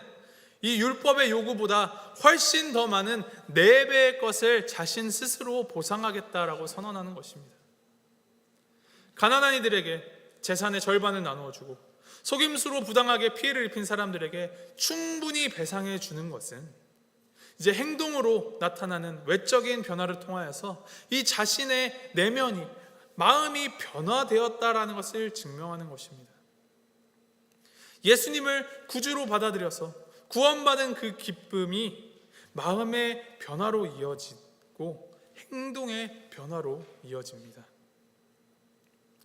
A: 이 율법의 요구보다 훨씬 더 많은 4배의 것을 자신 스스로 보상하겠다라고 선언하는 것입니다. 가난한 이들에게 재산의 절반을 나누어 주고 속임수로 부당하게 피해를 입힌 사람들에게 충분히 배상해 주는 것은 이제 행동으로 나타나는 외적인 변화를 통하여서 이 자신의 내면이, 마음이 변화되었다라는 것을 증명하는 것입니다. 예수님을 구주로 받아들여서 구원받은 그 기쁨이 마음의 변화로 이어지고 행동의 변화로 이어집니다.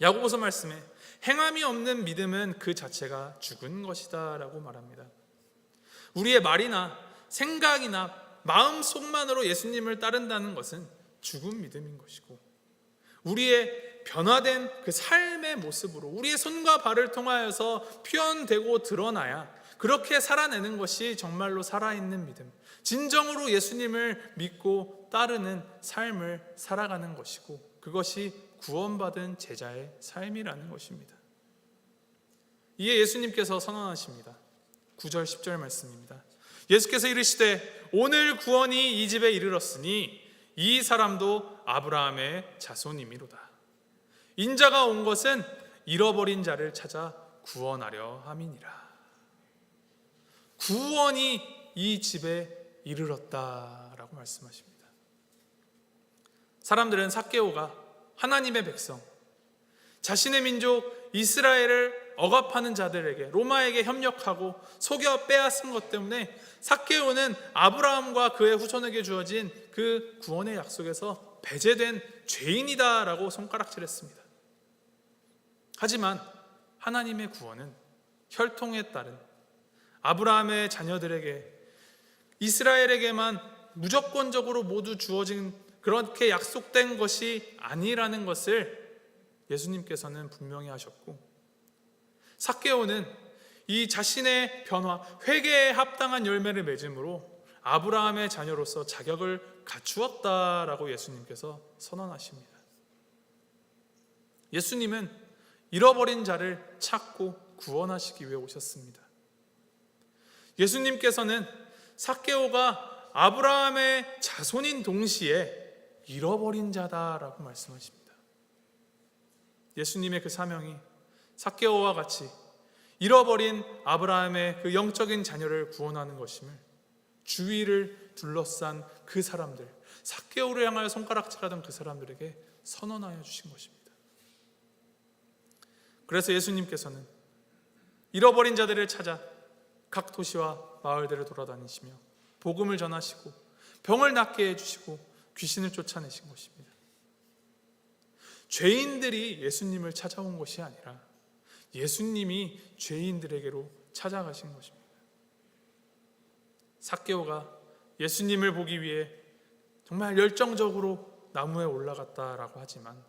A: 야고보서 말씀에 행함이 없는 믿음은 그 자체가 죽은 것이다 라고 말합니다. 우리의 말이나 생각이나 마음속만으로 예수님을 따른다는 것은 죽은 믿음인 것이고, 우리의 변화된 그 삶의 모습으로 우리의 손과 발을 통하여서 표현되고 드러나야 그렇게 살아내는 것이 정말로 살아있는 믿음, 진정으로 예수님을 믿고 따르는 삶을 살아가는 것이고, 그것이 구원받은 제자의 삶이라는 것입니다. 이에 예수님께서 선언하십니다. 9절 10절 말씀입니다. 예수께서 이르시되 오늘 구원이 이 집에 이르렀으니 이 사람도 아브라함의 자손이미로다. 인자가 온 것은 잃어버린 자를 찾아 구원하려 함이니라. 구원이 이 집에 이르렀다라고 말씀하십니다. 사람들은 삭개오가 하나님의 백성, 자신의 민족 이스라엘을 억압하는 자들에게, 로마에게 협력하고 속여 빼앗은 것 때문에 삭개오는 아브라함과 그의 후손에게 주어진 그 구원의 약속에서 배제된 죄인이다라고 손가락질했습니다. 하지만 하나님의 구원은 혈통에 따른 아브라함의 자녀들에게, 이스라엘에게만 무조건적으로 모두 주어진, 그렇게 약속된 것이 아니라는 것을 예수님께서는 분명히 하셨고, 삭개오는 이 자신의 변화, 회개에 합당한 열매를 맺음으로 아브라함의 자녀로서 자격을 갖추었다라고 예수님께서 선언하십니다. 예수님은 잃어버린 자를 찾고 구원하시기 위해 오셨습니다. 예수님께서는 삭개오가 아브라함의 자손인 동시에 잃어버린 자다라고 말씀하십니다. 예수님의 그 사명이 삭개오와 같이 잃어버린 아브라함의 그 영적인 자녀를 구원하는 것임을 주위를 둘러싼 그 사람들, 삭개오를 향하여 손가락질하던 그 사람들에게 선언하여 주신 것입니다. 그래서 예수님께서는 잃어버린 자들을 찾아 각 도시와 마을들을 돌아다니시며 복음을 전하시고 병을 낫게 해주시고 귀신을 쫓아내신 것입니다. 죄인들이 예수님을 찾아온 것이 아니라 예수님이 죄인들에게로 찾아가신 것입니다. 삭개오가 예수님을 보기 위해 정말 열정적으로 나무에 올라갔다라고 하지만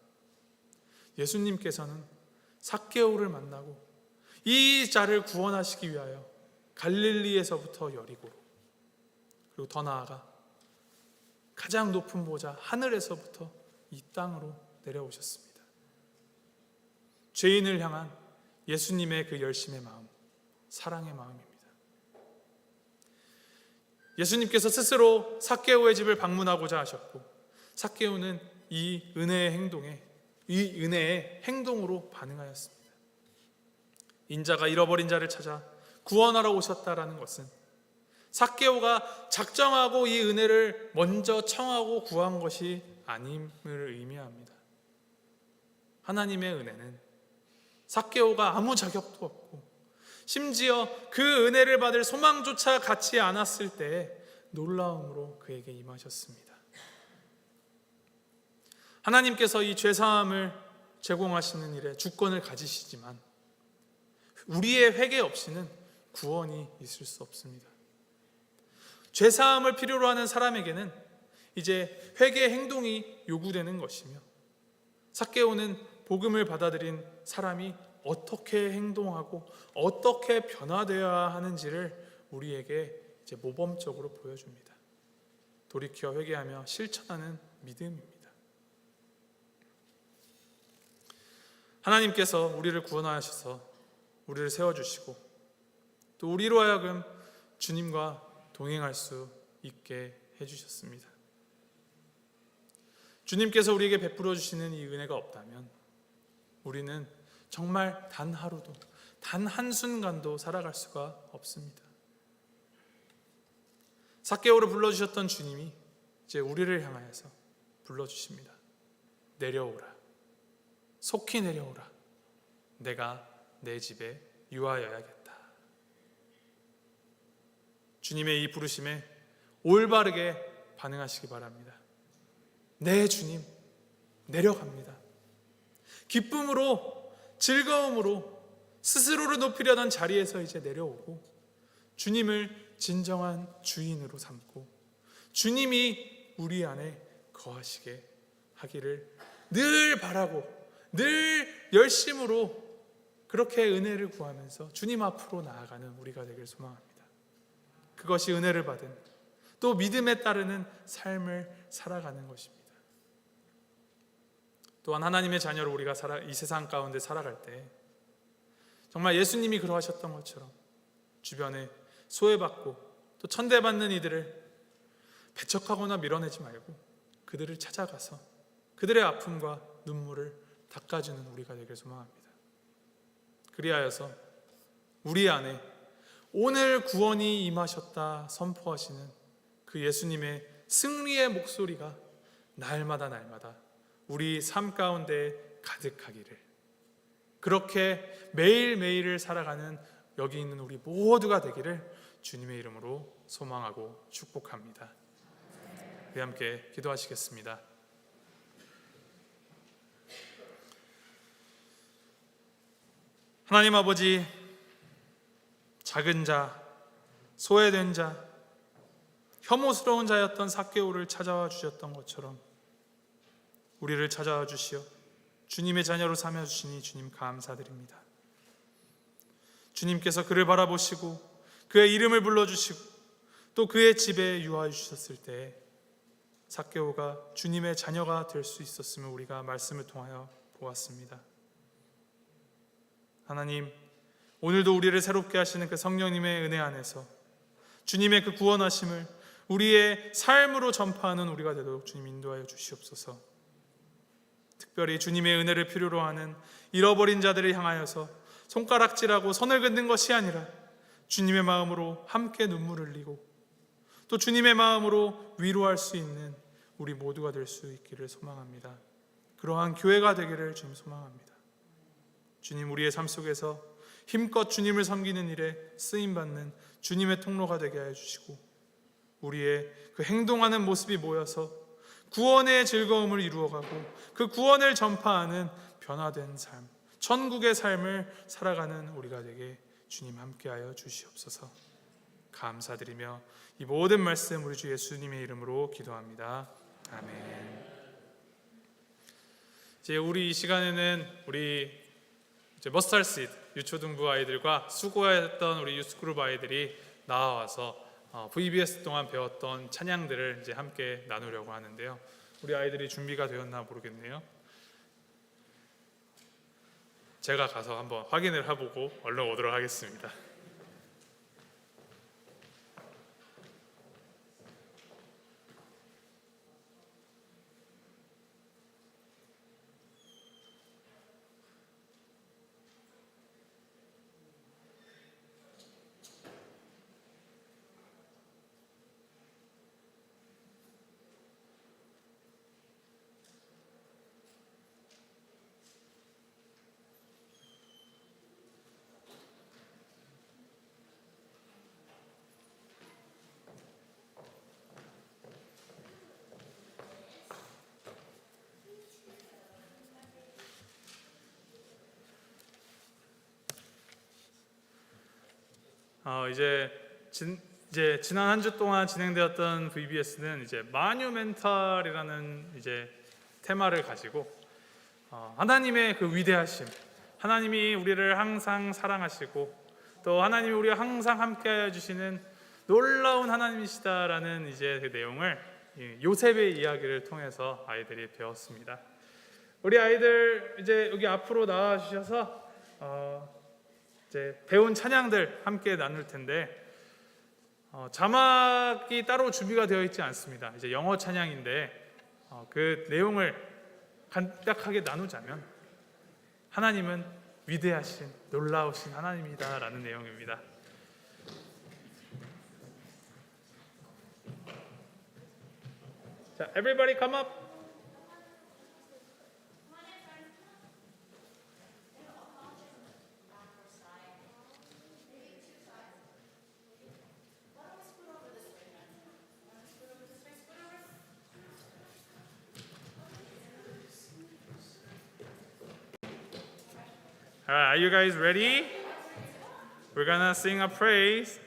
A: 예수님께서는 삭개오를 만나고 이 자를 구원하시기 위하여 갈릴리에서부터 여리고로, 그리고 더 나아가 가장 높은 보좌 하늘에서부터 이 땅으로 내려오셨습니다. 죄인을 향한 예수님의 그 열심의 마음, 사랑의 마음입니다. 예수님께서 스스로 삭개오의 집을 방문하고자 하셨고, 삭개오는 이 은혜의 행동에, 이 은혜의 행동으로 반응하였습니다. 인자가 잃어버린 자를 찾아 구원하러 오셨다라는 것은 삭개오가 작정하고 이 은혜를 먼저 청하고 구한 것이 아님을 의미합니다. 하나님의 은혜는 삭개오가 아무 자격도 없고 심지어 그 은혜를 받을 소망조차 갖지 않았을 때 놀라움으로 그에게 임하셨습니다. 하나님께서 이 죄사함을 제공하시는 일에 주권을 가지시지만 우리의 회개 없이는 구원이 있을 수 없습니다. 죄사함을 필요로 하는 사람에게는 이제 회개 행동이 요구되는 것이며 삭개오는 복음을 받아들인 사람이 어떻게 행동하고 어떻게 변화되어야 하는지를 우리에게 이제 모범적으로 보여줍니다. 돌이켜 회개하며 실천하는 믿음입니다. 하나님께서 우리를 구원하셔서 우리를 세워주시고 또 우리로 하여금 주님과 동행할 수 있게 해주셨습니다. 주님께서 우리에게 베풀어 주시는 이 은혜가 없다면 우리는 정말 단 하루도, 단 한순간도 살아갈 수가 없습니다. 삭개오를 불러주셨던 주님이 이제 우리를 향하여서 불러주십니다. 내려오라. 속히 내려오라. 내가 내 집에 유하여야겠다. 주님의 이 부르심에 올바르게 반응하시기 바랍니다. 네, 주님, 내려갑니다. 기쁨으로, 즐거움으로 스스로를 높이려던 자리에서 이제 내려오고 주님을 진정한 주인으로 삼고 주님이 우리 안에 거하시게 하기를 늘 바라고 늘 열심으로 그렇게 은혜를 구하면서 주님 앞으로 나아가는 우리가 되길 소망합니다. 그것이 은혜를 받은 또 믿음에 따르는 삶을 살아가는 것입니다. 또한 하나님의 자녀로 우리가 이 세상 가운데 살아갈 때 정말 예수님이 그러하셨던 것처럼 주변에 소외받고 또 천대받는 이들을 배척하거나 밀어내지 말고 그들을 찾아가서 그들의 아픔과 눈물을 닦아주는 우리가 되길 소망합니다. 그리하여서 우리 안에 오늘 구원이 임하셨다 선포하시는 그 예수님의 승리의 목소리가 날마다 우리 삶 가운데 가득하기를, 그렇게 매일매일을 살아가는 여기 있는 우리 모두가 되기를 주님의 이름으로 소망하고 축복합니다. 우리 함께 기도하시겠습니다. 하나님 아버지, 작은 자, 소외된 자, 혐오스러운 자였던 삭개오를 찾아와 주셨던 것처럼 우리를 찾아와 주시어 주님의 자녀로 삼아 주시니 주님 감사드립니다. 주님께서 그를 바라보시고 그의 이름을 불러주시고 또 그의 집에 유하여 주셨을 때 삭개오가 주님의 자녀가 될 수 있었음을 우리가 말씀을 통하여 보았습니다. 하나님, 오늘도 우리를 새롭게 하시는 그 성령님의 은혜 안에서 주님의 그 구원하심을 우리의 삶으로 전파하는 우리가 되도록 주님 인도하여 주시옵소서. 특별히 주님의 은혜를 필요로 하는 잃어버린 자들을 향하여서 손가락질하고 선을 긋는 것이 아니라 주님의 마음으로 함께 눈물을 흘리고 또 주님의 마음으로 위로할 수 있는 우리 모두가 될 수 있기를 소망합니다. 그러한 교회가 되기를 주님 소망합니다. 주님, 우리의 삶 속에서 힘껏 주님을 섬기는 일에 쓰임받는 주님의 통로가 되게 하여 주시고 우리의 그 행동하는 모습이 모여서 구원의 즐거움을 이루어가고 그 구원을 전파하는 변화된 삶, 천국의 삶을 살아가는 우리가 되게 주님 함께하여 주시옵소서. 감사드리며 이 모든 말씀 우리 주 예수님의 이름으로 기도합니다. 아멘. 이제 우리 이 시간에는 우리 머스타드 유초등부 아이들과 수고했던 우리 유스그룹 아이들이 나와서 VBS 동안 배웠던 찬양들을 이제 함께 나누려고 하는데요. 우리 아이들이 준비가 되었나 모르겠네요. 제가 가서 한번 확인을 해보고 얼른 오도록 하겠습니다. 이제 지난 한 주 동안 진행되었던 VBS는 이제 마뉴멘탈이라는 이제 테마를 가지고 하나님의 그 위대하심, 하나님이 우리를 항상 사랑하시고 또 하나님이 우리와 항상 함께하여 주시는 놀라운 하나님이시다라는 이제 그 내용을 요셉의 이야기를 통해서 아이들이 배웠습니다. 우리 아이들 이제 여기 앞으로 나와 주셔서 이제 배운 찬양들 함께 나눌 텐데 자막이 따로 준비가 되어 있지 않습니다. 이제 영어 찬양인데 그 내용을 간략하게 나누자면 하나님은 위대하신 놀라우신 하나님이다라는 내용입니다. 자, everybody come up. Are you guys ready? We're gonna sing a praise.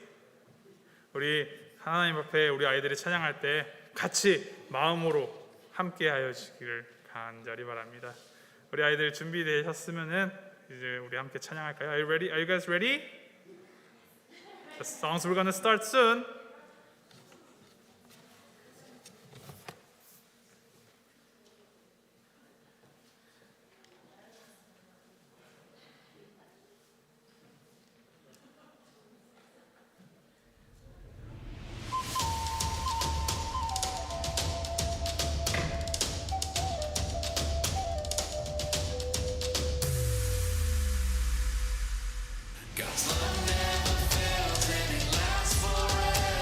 A: 우리 하나님 앞에 우리 아이들이 찬양할 때 같이 마음으로 함께하여 주시기를 간절히 바랍니다. 우리 아이들 준비되셨으면은 이제 우리 함께 찬양할까요? Are you ready? Are you guys ready? The songs we're gonna start soon.
C: God's love never fails and it lasts forever.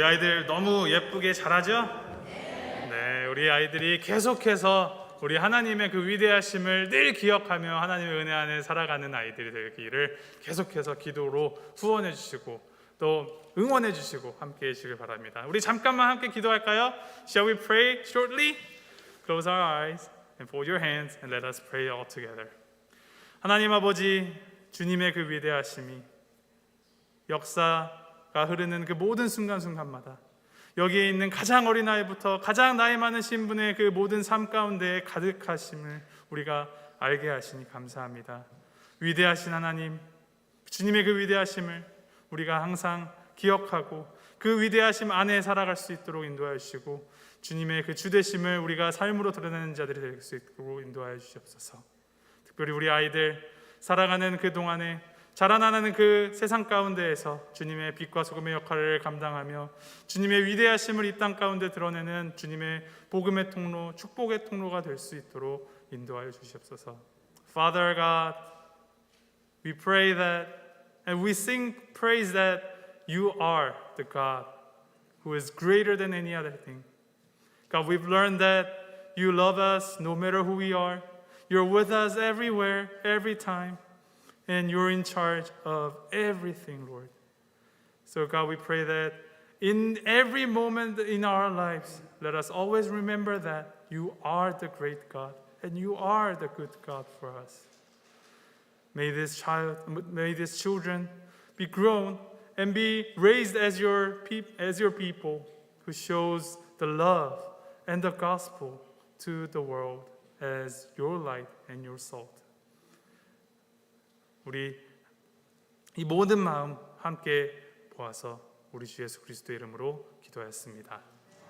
A: 우리 아이들 너무 예쁘게 잘하죠? 네, 우리 아이들이 계속해서 우리 하나님의 그 위대하심을 늘 기억하며 하나님의 은혜 안에 살아가는 아이들이 되기를 계속해서 기도로 후원해 주시고 또 응원해 주시고 함께 해주시길 바랍니다. 우리 잠깐만 함께 기도할까요? Shall we pray shortly? Close our eyes and fold your hands and let us pray all together. 하나님 아버지, 주님의 그 위대하심이 역사가 흐르는 그 모든 순간순간마다 여기에 있는 가장 어린 아이부터 가장 나이 많으신 분의 그 모든 삶 가운데 가득하심을 우리가 알게 하시니 감사합니다. 위대하신 하나님, 주님의 그 위대하심을 우리가 항상 기억하고 그 위대하심 안에 살아갈 수 있도록 인도하여 주시고 주님의 그 주되심을 우리가 삶으로 드러내는 자들이 될 수 있도록 인도하여 주시옵소서. 특별히 우리 아이들 살아가는 그 동안에 자라나는 그 세상 가운데에서 주님의 빛과 소금의 역할을 감당하며 주님의 위대하심을 이 땅 가운데 드러내는 주님의 복음의 통로, 축복의 통로가 될 수 있도록 인도하여 주시옵소서. Father God, we pray that and we sing praise that you are the God who is greater than any other thing. God, we've learned that you love us no matter who we are. You're with us everywhere, every time. And you're in charge of everything, Lord. So God, we pray that in every moment in our lives, let us always remember that you are the great God and you are the good God for us. May these children be grown and be raised as your people who shows the love and the gospel to the world as your light and your salt. 우리 이 모든 마음 함께 보아서 우리 주 예수 그리스도의 이름으로 기도하였습니다.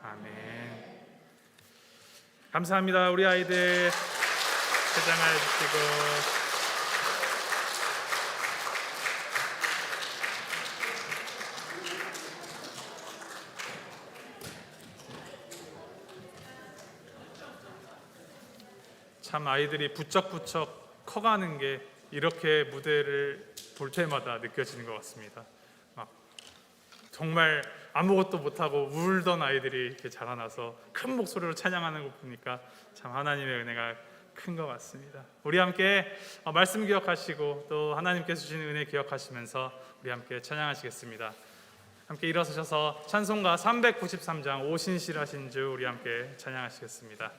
A: 아멘. 감사합니다. 우리 아이들 세장하여 주시고 참 아이들이 부쩍부쩍 커가는 게 이렇게 무대를 볼 때마다 느껴지는 것 같습니다. 정말 아무것도 못하고 울던 아이들이 이렇게 자라나서 큰 목소리로 찬양하는 거 보니까 참 하나님의 은혜가 큰 것 같습니다. 우리 함께 말씀 기억하시고 또 하나님께서 주시는 은혜 기억하시면서 우리 함께 찬양하시겠습니다. 함께 일어서셔서 찬송가 393장 오신실하신 주 우리 함께 찬양하시겠습니다.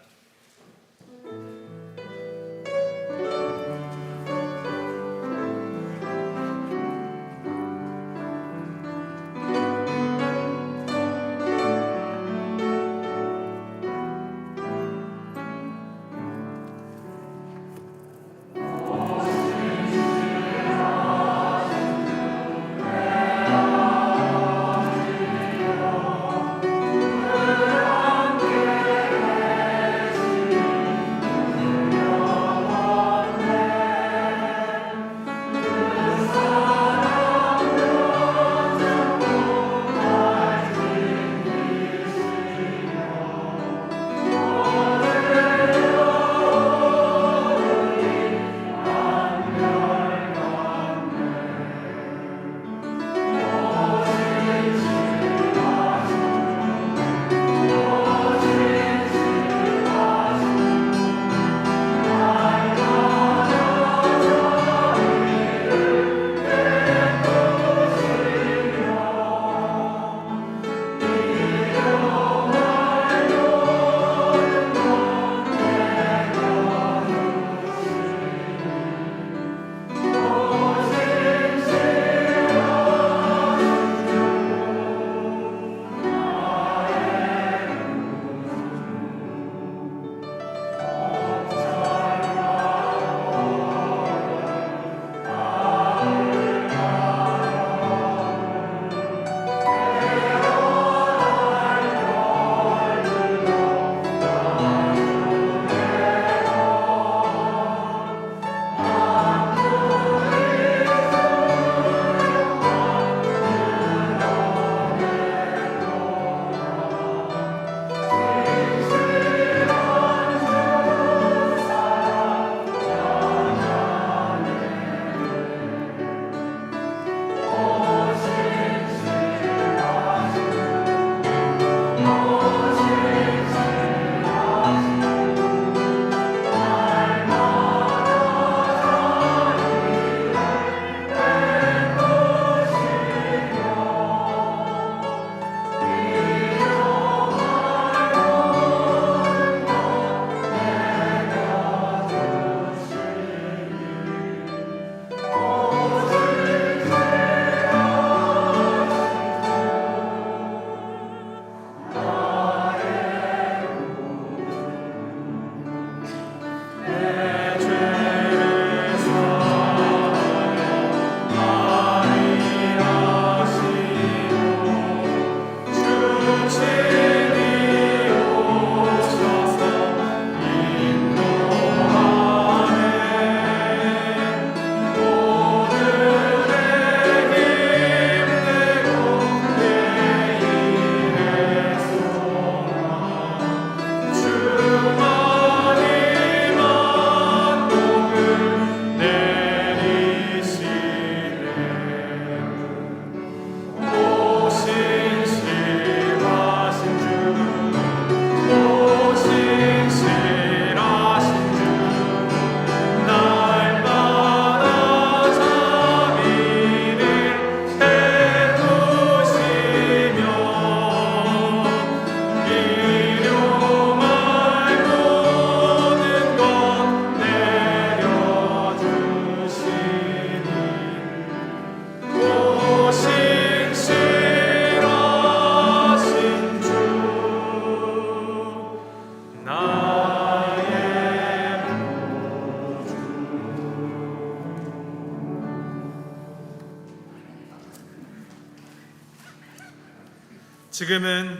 A: 지금은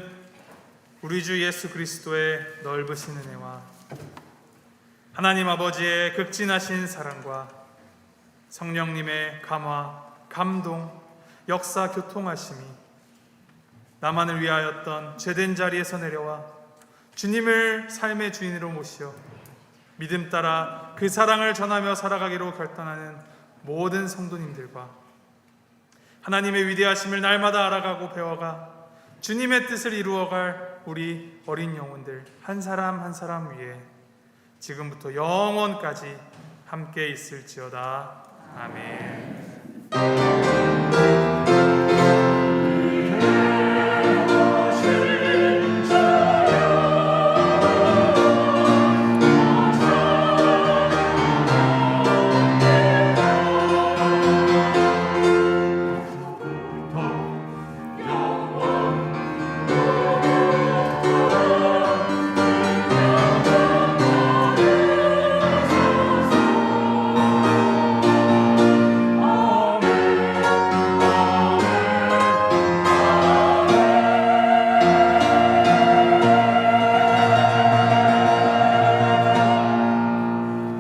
A: 우리 주 예수 그리스도의 넓으신 은혜와 하나님 아버지의 극진하신 사랑과 성령님의 감화, 감동, 역사, 교통하심이 나만을 위하였던 죄된 자리에서 내려와 주님을 삶의 주인으로 모시어 믿음 따라 그 사랑을 전하며 살아가기로 결단하는 모든 성도님들과 하나님의 위대하심을 날마다 알아가고 배워가 주님의 뜻을 이루어갈 우리 어린 영혼들 한 사람 한 사람 위에 지금부터 영원까지 함께 있을지어다. 아멘.